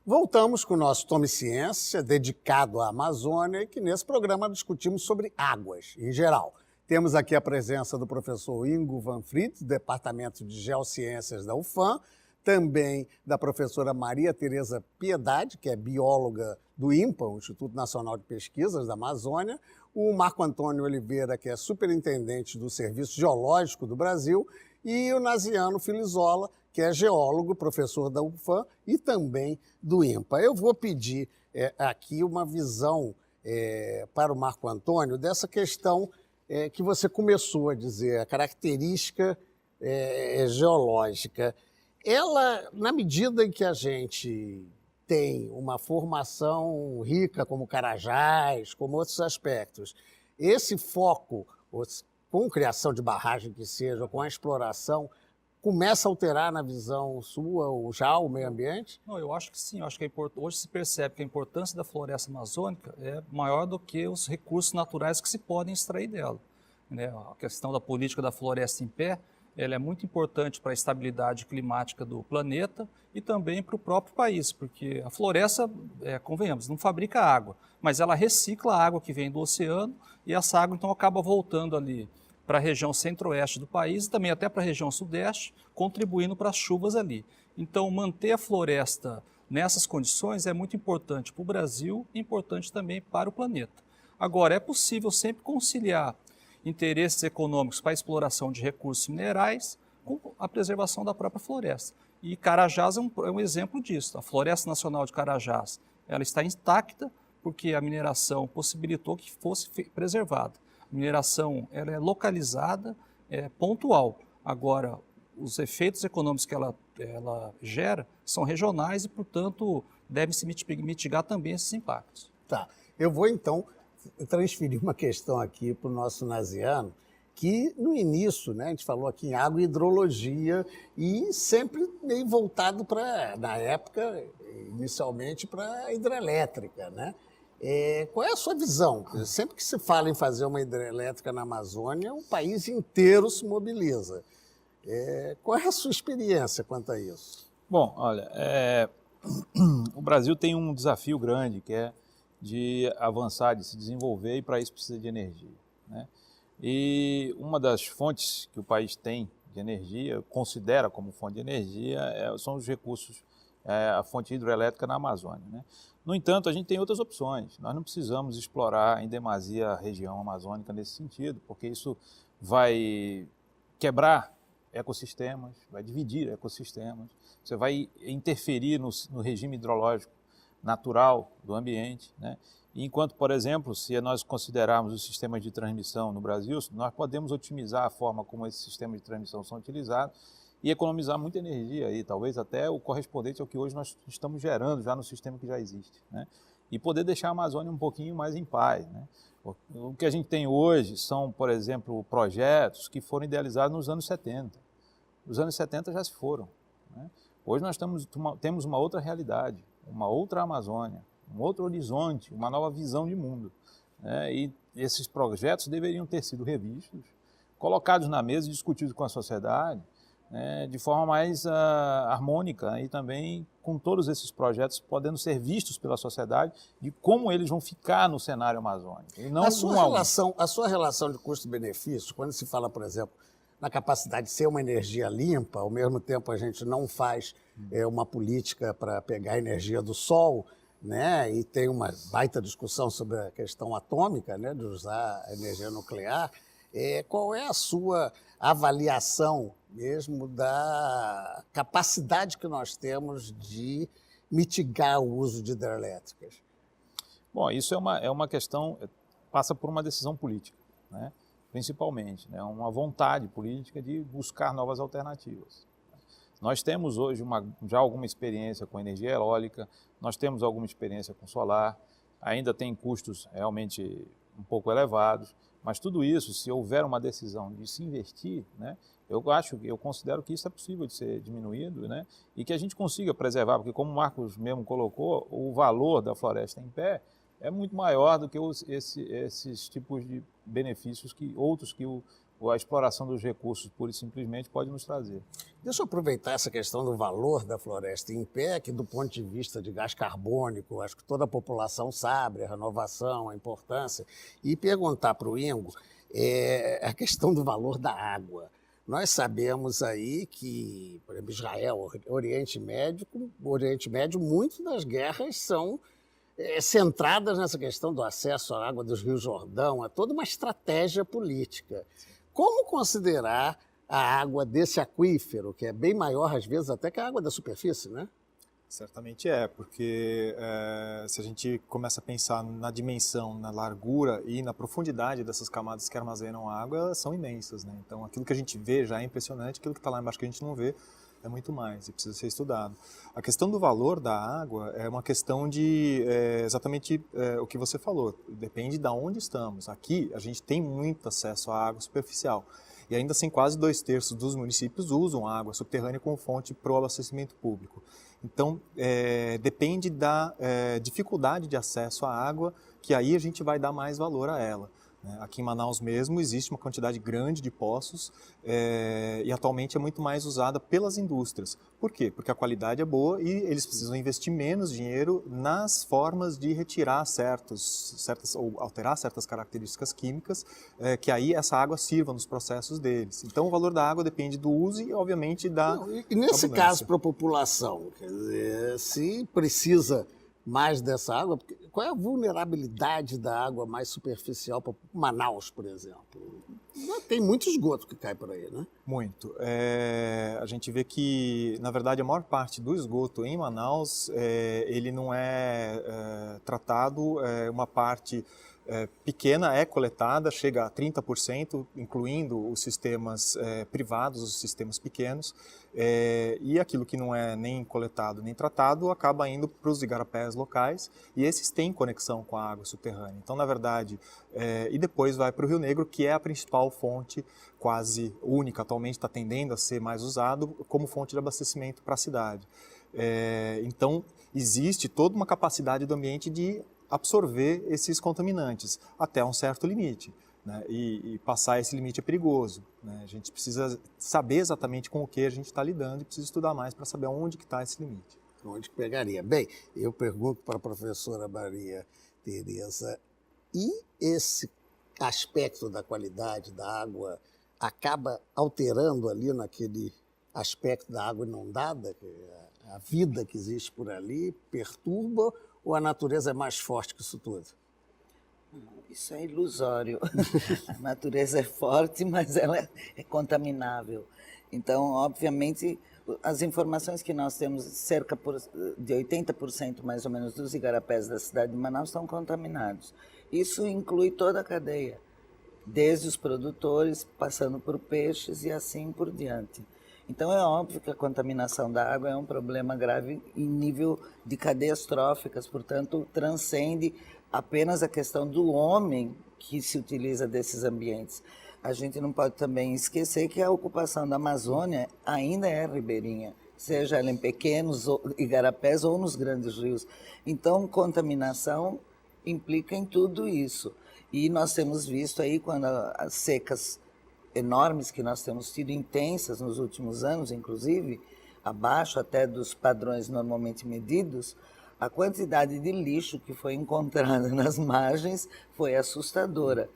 Voltamos com o nosso Tome Ciência, dedicado à Amazônia, e que nesse programa discutimos sobre águas em geral. Temos aqui a presença do professor Ingo Van Fries, do Departamento de Geociências da UFAM, também da professora Maria Tereza Piedade, que é bióloga do INPA, o Instituto Nacional de Pesquisas da Amazônia, o Marco Antônio Oliveira, que é superintendente do Serviço Geológico do Brasil, e o Naziano Filizola, que é geólogo, professor da UFAM e também do INPA. Eu vou pedir aqui uma visão para o Marco Antônio dessa questão que você começou a dizer, a característica geológica. Ela, na medida em que a gente tem uma formação rica como Carajás, como outros aspectos, esse foco, com criação de barragem que seja, com a exploração, começa a alterar na visão sua o meio ambiente? Não, eu acho que sim. Eu acho que hoje se percebe que a importância da floresta amazônica é maior do que os recursos naturais que se podem extrair dela, né? A questão da política da floresta em pé, ela é muito importante para a estabilidade climática do planeta e também para o próprio país, porque a floresta, convenhamos, não fabrica água, mas ela recicla a água que vem do oceano e essa água então acaba voltando ali para a região centro-oeste do país e também até para a região sudeste, contribuindo para as chuvas ali. Então, manter a floresta nessas condições é muito importante para o Brasil e importante também para o planeta. Agora, é possível sempre conciliar interesses econômicos para a exploração de recursos minerais com a preservação da própria floresta. E Carajás é um exemplo disso. A Floresta Nacional de Carajás ela está intacta porque a mineração possibilitou que fosse preservada. A mineração ela é localizada, é pontual. Agora, os efeitos econômicos que ela gera são regionais e, portanto, devem-se mitigar também esses impactos. Tá. Eu vou, então, transferir uma questão aqui para o nosso Naziano, que no início, né, a gente falou aqui em água e hidrologia e sempre meio voltado para, na época, inicialmente, para a hidrelétrica, né? Qual é a sua visão? Sempre que se fala em fazer uma hidrelétrica na Amazônia, o país inteiro se mobiliza. Qual é a sua experiência quanto a isso? Bom, olha, o Brasil tem um desafio grande, que é de avançar, de se desenvolver, e para isso precisa de energia, né? E uma das fontes que o país tem de energia, considera como fonte de energia, são os recursos, a fonte hidrelétrica na Amazônia, né? No entanto, a gente tem outras opções. Nós não precisamos explorar em demasia a região amazônica nesse sentido, porque isso vai quebrar ecossistemas, vai dividir ecossistemas, você vai interferir no regime hidrológico natural do ambiente, né? Enquanto, por exemplo, se nós considerarmos os sistemas de transmissão no Brasil, nós podemos otimizar a forma como esses sistemas de transmissão são utilizados e economizar muita energia aí, talvez até o correspondente ao que hoje nós estamos gerando já no sistema que já existe, né? E poder deixar a Amazônia um pouquinho mais em paz, né? O que a gente tem hoje são, por exemplo, projetos que foram idealizados nos anos 70. Os anos 70 já se foram, né? Hoje nós temos uma outra realidade, uma outra Amazônia, um outro horizonte, uma nova visão de mundo, né? E esses projetos deveriam ter sido revistos, colocados na mesa e discutidos com a sociedade, né, de forma mais harmônica e também com todos esses projetos podendo ser vistos pela sociedade de como eles vão ficar no cenário amazônico. E não a sua relação de custo-benefício, quando se fala, por exemplo, na capacidade de ser uma energia limpa, ao mesmo tempo a gente não faz uma política para pegar a energia do sol, né, e tem uma baita discussão sobre a questão atômica, né, de usar a energia nuclear. Qual é a sua avaliação mesmo da capacidade que nós temos de mitigar o uso de hidrelétricas? Bom, isso é uma questão, passa por uma decisão política, né? Principalmente, né? Uma vontade política de buscar novas alternativas. Nós temos hoje já alguma experiência com energia eólica, nós temos alguma experiência com solar, ainda tem custos realmente um pouco elevados, mas tudo isso, se houver uma decisão de se investir, né, eu considero que isso é possível de ser diminuído, né, e que a gente consiga preservar, porque como o Marcos mesmo colocou, o valor da floresta em pé é muito maior do que esses tipos de benefícios outros que o ou a exploração dos recursos, pura e simplesmente, pode nos trazer. Deixa eu aproveitar essa questão do valor da floresta em pé, que do ponto de vista de gás carbônico, acho que toda a população sabe a renovação, a importância, e perguntar para o Ingo a questão do valor da água. Nós sabemos aí que, por exemplo, Israel, Oriente Médio, muitas das guerras são centradas nessa questão do acesso à água dos rios Jordão, é toda uma estratégia política. Como considerar a água desse aquífero, que é bem maior, às vezes, até que a água da superfície, né? Certamente porque se a gente começa a pensar na dimensão, na largura e na profundidade dessas camadas que armazenam água, elas são imensas, né? Então, aquilo que a gente vê já é impressionante, aquilo que está lá embaixo que a gente não vê é muito mais e precisa ser estudado. A questão do valor da água é uma questão de exatamente o que você falou, depende de onde estamos. Aqui, a gente tem muito acesso à água superficial. E ainda assim, quase 2/3 dos municípios usam água subterrânea como fonte para o abastecimento público. Então, depende da dificuldade de acesso à água, que aí a gente vai dar mais valor a ela. Aqui em Manaus mesmo existe uma quantidade grande de poços e atualmente é muito mais usada pelas indústrias. Por quê? Porque a qualidade é boa e eles precisam investir menos dinheiro nas formas de retirar ou alterar certas características químicas que aí essa água sirva nos processos deles. Então o valor da água depende do uso e obviamente da E nesse abundância. caso para a população, quer dizer, se precisa mais dessa água, qual é a vulnerabilidade da água mais superficial para Manaus, por exemplo? Tem muito esgoto que cai por aí, né? Muito. A gente vê que, na verdade, a maior parte do esgoto em Manaus, ele não é tratado, uma parte pequena é coletada, chega a 30%, incluindo os sistemas privados, os sistemas pequenos, e aquilo que não é nem coletado nem tratado acaba indo para os igarapés locais, e esses têm conexão com a água subterrânea. Então, na verdade, e depois vai para o Rio Negro, que é a principal fonte, quase única, atualmente está tendendo a ser mais usado como fonte de abastecimento para a cidade. Então, existe toda uma capacidade do ambiente de absorver esses contaminantes até um certo limite, né? E passar esse limite é perigoso, né? A gente precisa saber exatamente com o que a gente está lidando e precisa estudar mais para saber onde que está esse limite. Onde que pegaria? Bem, eu pergunto para a professora Maria Tereza, e esse aspecto da qualidade da água acaba alterando ali naquele aspecto da água inundada, a vida que existe por ali perturba, ou a natureza é mais forte que isso tudo? Isso é ilusório. A natureza é forte, mas ela é contaminável. Então, obviamente, as informações que nós temos, cerca de 80% mais ou menos dos igarapés da cidade de Manaus estão contaminados. Isso inclui toda a cadeia, desde os produtores, passando por peixes e assim por diante. Então é óbvio que a contaminação da água é um problema grave em nível de cadeias tróficas, portanto transcende apenas a questão do homem que se utiliza desses ambientes. A gente não pode também esquecer que a ocupação da Amazônia ainda é ribeirinha, seja ela em pequenos igarapés ou nos grandes rios. Então contaminação implica em tudo isso. E nós temos visto aí quando as secas enormes que nós temos tido, intensas nos últimos anos, inclusive, abaixo até dos padrões normalmente medidos, a quantidade de lixo que foi encontrada nas margens foi assustadora.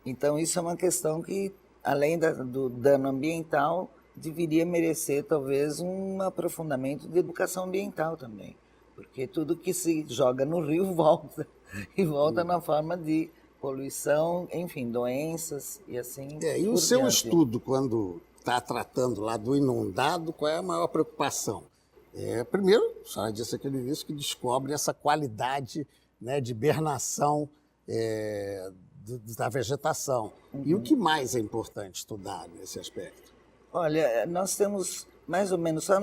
Então, isso é uma questão que, além do dano ambiental, deveria merecer, talvez, um aprofundamento de educação ambiental também, porque tudo que se joga no rio volta, e volta na forma de poluição, enfim, doenças e assim. E o seu estudo, quando está tratando lá do inundado, qual é a maior preocupação? Primeiro, a senhora disse aqui no início que descobre essa qualidade, né, de hibernação da vegetação. Uhum. E o que mais é importante estudar nesse aspecto? Olha, nós temos mais ou menos, só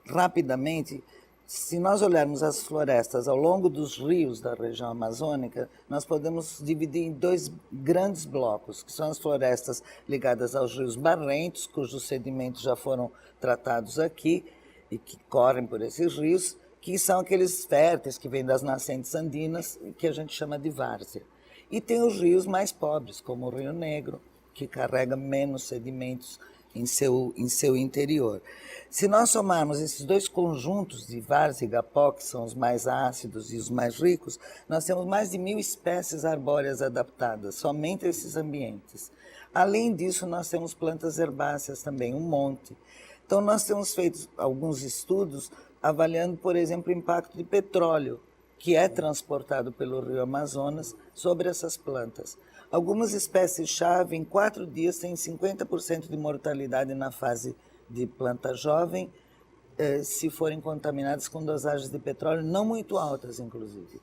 rapidamente, se nós olharmos as florestas ao longo dos rios da região amazônica, nós podemos dividir em dois grandes blocos, que são as florestas ligadas aos rios barrentos, cujos sedimentos já foram tratados aqui e que correm por esses rios, que são aqueles férteis que vêm das nascentes andinas, que a gente chama de várzea. E tem os rios mais pobres, como o Rio Negro, que carrega menos sedimentos em seu interior. Se nós somarmos esses dois conjuntos de várzea e igapó, que são os mais ácidos e os mais ricos, nós temos mais de 1.000 espécies arbóreas adaptadas, somente a esses ambientes. Além disso, nós temos plantas herbáceas também, um monte. Então, nós temos feito alguns estudos avaliando, por exemplo, o impacto de petróleo, que é transportado pelo rio Amazonas, sobre essas plantas. Algumas espécies-chave, em 4 dias, têm 50% de mortalidade na fase de planta jovem, se forem contaminadas com dosagens de petróleo não muito altas, inclusive.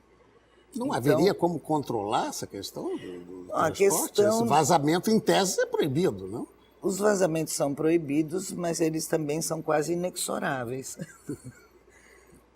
Não haveria como controlar essa questão do a transporte? Esse vazamento, em tese, é proibido, não? Os vazamentos são proibidos, mas eles também são quase inexoráveis.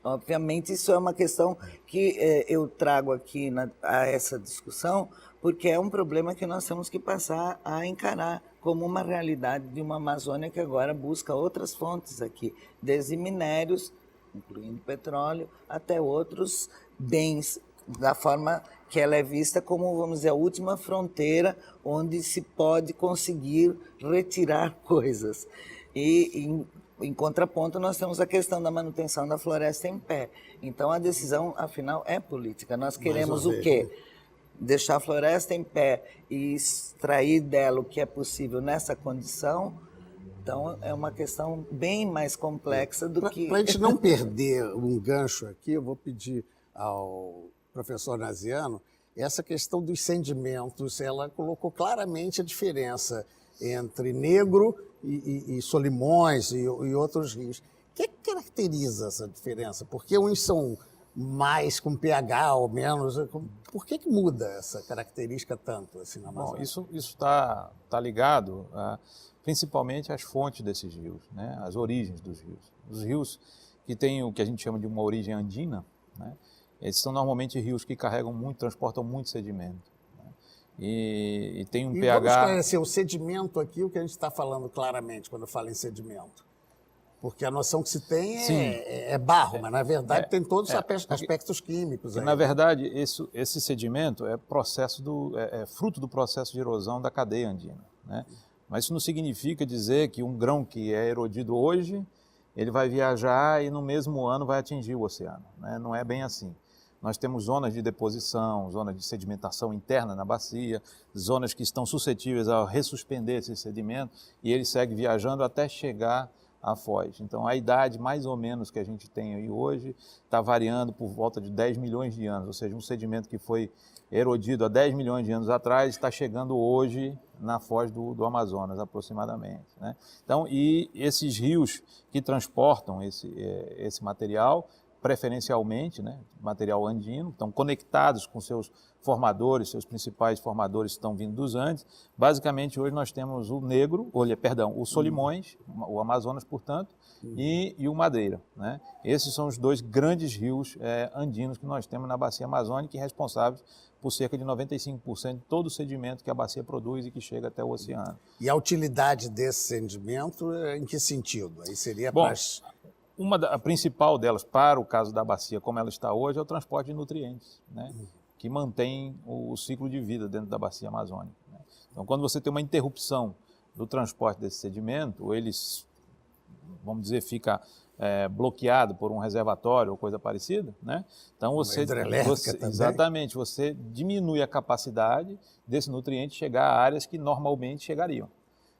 Obviamente, isso é uma questão que eu trago aqui a essa discussão, porque é um problema que nós temos que passar a encarar como uma realidade de uma Amazônia que agora busca outras fontes aqui, desde minérios, incluindo petróleo, até outros bens, da forma que ela é vista como, vamos dizer, a última fronteira onde se pode conseguir retirar coisas. E, em contraponto, nós temos a questão da manutenção da floresta em pé. Então, a decisão, afinal, é política. Nós queremos o quê? Deixar a floresta em pé e extrair dela o que é possível nessa condição. Então, é uma questão bem mais complexa do que... Para a gente não perder um gancho aqui, eu vou pedir ao professor Naziano, essa questão dos sedimentos, ela colocou claramente a diferença entre Negro e Solimões e outros rios. O que caracteriza essa diferença? Porque uns são mais com pH ou menos. Por que muda essa característica tanto assim na Amazônia? Bom, isso tá ligado principalmente às fontes desses rios, né? Às origens dos rios. Os rios que têm o que a gente chama de uma origem andina, né? Eles são normalmente rios que carregam muito, transportam muito sedimento. Né? E tem um pH... Vamos esclarecer o sedimento aqui, o que a gente está falando claramente quando fala em sedimento. Porque a noção que se tem é barro, mas na verdade tem todos os aspectos químicos. Aí. Na verdade, esse sedimento é fruto do processo de erosão da cadeia andina. Né? Mas isso não significa dizer que um grão que é erodido hoje, ele vai viajar e no mesmo ano vai atingir o oceano. Né? Não é bem assim. Nós temos zonas de deposição, zonas de sedimentação interna na bacia, zonas que estão suscetíveis a ressuspender esse sedimento e ele segue viajando até chegar à foz. Então, a idade mais ou menos que a gente tem aí hoje está variando por volta de 10 milhões de anos, ou seja, um sedimento que foi erodido há 10 milhões de anos atrás está chegando hoje na foz do Amazonas, aproximadamente. Né? Então, e esses rios que transportam esse material, preferencialmente, né, material andino, estão conectados com seus formadores, seus principais formadores estão vindo dos Andes. Basicamente, hoje nós temos o Negro, o Solimões, o Amazonas, portanto, e o Madeira. Né? Esses são os dois grandes rios andinos que nós temos na bacia amazônica e responsáveis por cerca de 95% de todo o sedimento que a bacia produz e que chega até o oceano. E a utilidade desse sedimento, em que sentido? Aí seria Bom, para... a principal delas, para o caso da bacia como ela está hoje, é o transporte de nutrientes, né? Que mantém o ciclo de vida dentro da bacia amazônica. Né? Então, quando você tem uma interrupção do transporte desse sedimento, ele, vamos dizer, fica bloqueado por um reservatório ou coisa parecida, né? Então, você exatamente, você diminui a capacidade desse nutriente chegar a áreas que normalmente chegariam.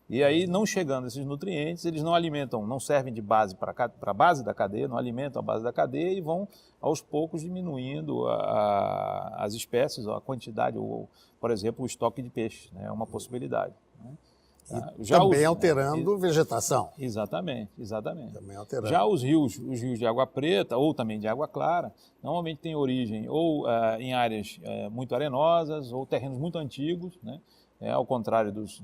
E aí, não chegando esses nutrientes, eles não alimentam, não servem de base para a base da cadeia, não alimentam a base da cadeia e vão, aos poucos, diminuindo as espécies, a quantidade, ou, por exemplo, o estoque de peixe, né? É uma possibilidade. Né? Também alterando vegetação. Exatamente. Também alterando. Já os rios de água preta, ou também de água clara, normalmente têm origem ou em áreas muito arenosas, ou terrenos muito antigos, né? Ao contrário dos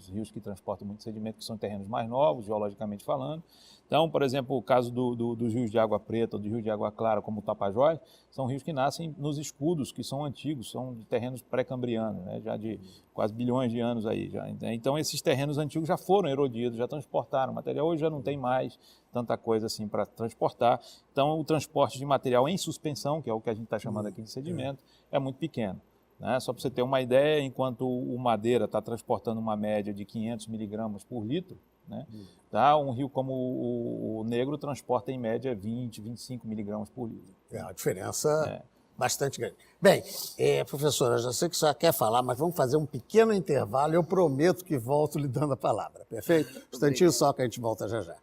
rios que transportam muito sedimento, que são terrenos mais novos, geologicamente falando. Então, por exemplo, o caso dos rios de água preta ou do rio de água clara, como o Tapajós, são rios que nascem nos escudos, que são antigos, são de terrenos pré-cambrianos, né, já de quase bilhões de anos aí. Já. Então, esses terrenos antigos já foram erodidos, já transportaram material. Hoje já não tem mais tanta coisa assim para transportar. Então, o transporte de material em suspensão, que é o que a gente está chamando aqui de sedimento, é muito pequeno. né? Só para você ter uma ideia, enquanto o Madeira está transportando uma média de 500 miligramas por litro, né? Tá? Um rio como o Negro transporta em média 20, 25 miligramas por litro. É uma diferença bastante grande. Bem, professora, eu já sei que a senhora quer falar, mas vamos fazer um pequeno intervalo. Eu prometo que volto lhe dando a palavra, perfeito? Um instantinho só que a gente volta já já.